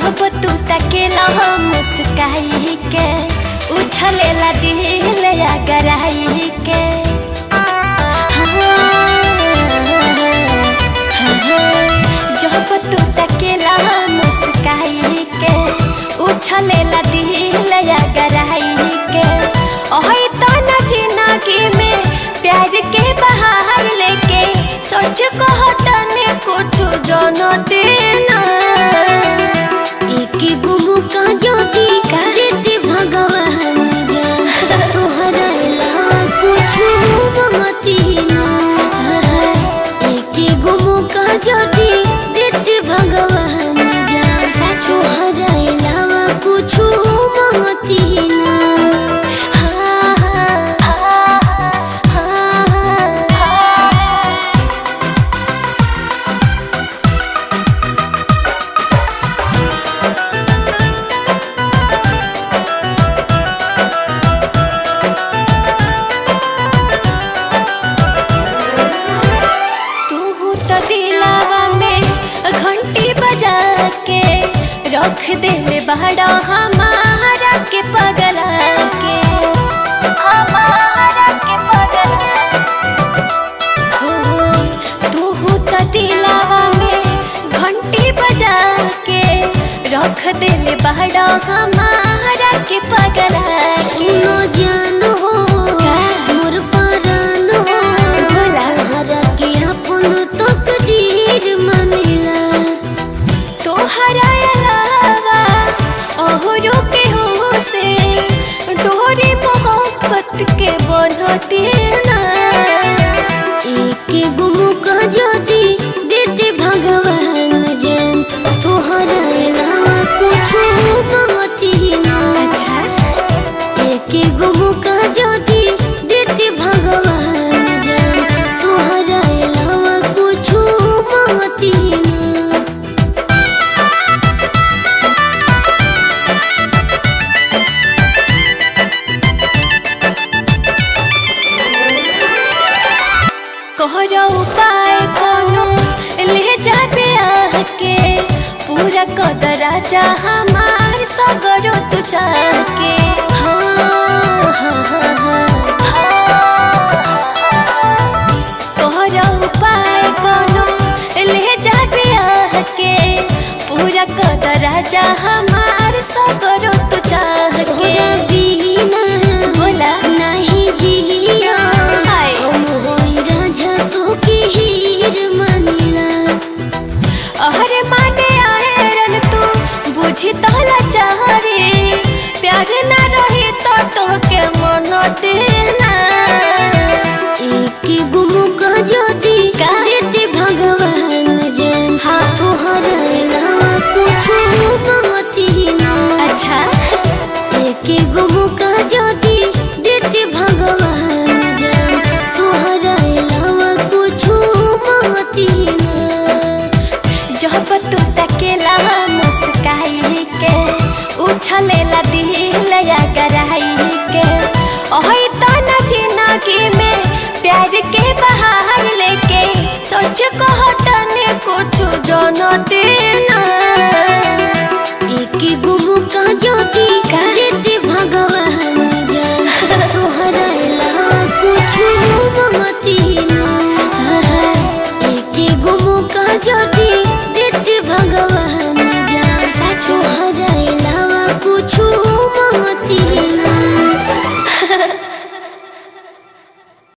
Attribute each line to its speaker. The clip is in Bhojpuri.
Speaker 1: जब तू तकेला मुस्काई के उछलेला दिल गराई के जब तू तकेला मुस्काई के उछलेला दिल गराई के ओही तना जिंदगी में प्यार के बाहर लेके सोच कहतने कुछ जानते ना
Speaker 2: एक गुमु का ज्योति देते भगवान जान तोहरा अलावा कुछ मंगती ना एक गुमु का ज्योति देते भगवान जान तोहरा अलावा कुछ मंगती ना
Speaker 1: घंटी बजा के रख दे बड़ा हमारा के पगला के हमारा के पगला हो तू तो दिलावा में घंटी बजा के रख दे बड़ा हमारा के पगला
Speaker 2: सुनो जान हो मोर परान हो हरा के अपन तकदीर मानिला
Speaker 1: तोहरा अलावा औरो के हो से डोरी मोहब्बत के बनती ना
Speaker 2: एक गुमु का ज्योति देते भगवान जान तोहरा अलावा कुछ मंगती ना
Speaker 1: अच्छा
Speaker 2: एक गुमु का ज्योति देते भगवान जान तोहरा अलावा कुछ मंगती ना
Speaker 1: कोहरा उपाय कोनो ले जाबे आके पूरा कदरा जा हमार सगरो तू जाके कोहरा उपाय कोनो ले जाबे आके पूरा कदरा जा हमार सगरो तू जाके
Speaker 2: बिना
Speaker 1: बोला
Speaker 2: नहीं जिया
Speaker 1: हाय
Speaker 2: तो की हीर मानिला
Speaker 1: अरे माने आयरन तू बुझी तहला चाहरे प्यार ना रही तो के मन देना
Speaker 2: एक गुमु का ज्योति देते भगवान जान तोहरा अलावा कुछ मंगती ना
Speaker 1: अच्छा
Speaker 2: एक गुमु का ज्योति देते भगवान जान तोहरा अलावा कुछ मंगती ना
Speaker 1: जब तू तकेला मुस्काई के उछलेला दिल गराई के ओही तना जिंदगी में प्यार के बाहर लेके सोच कहतने कुछ जानते ना
Speaker 2: एक गुमु का ज्योति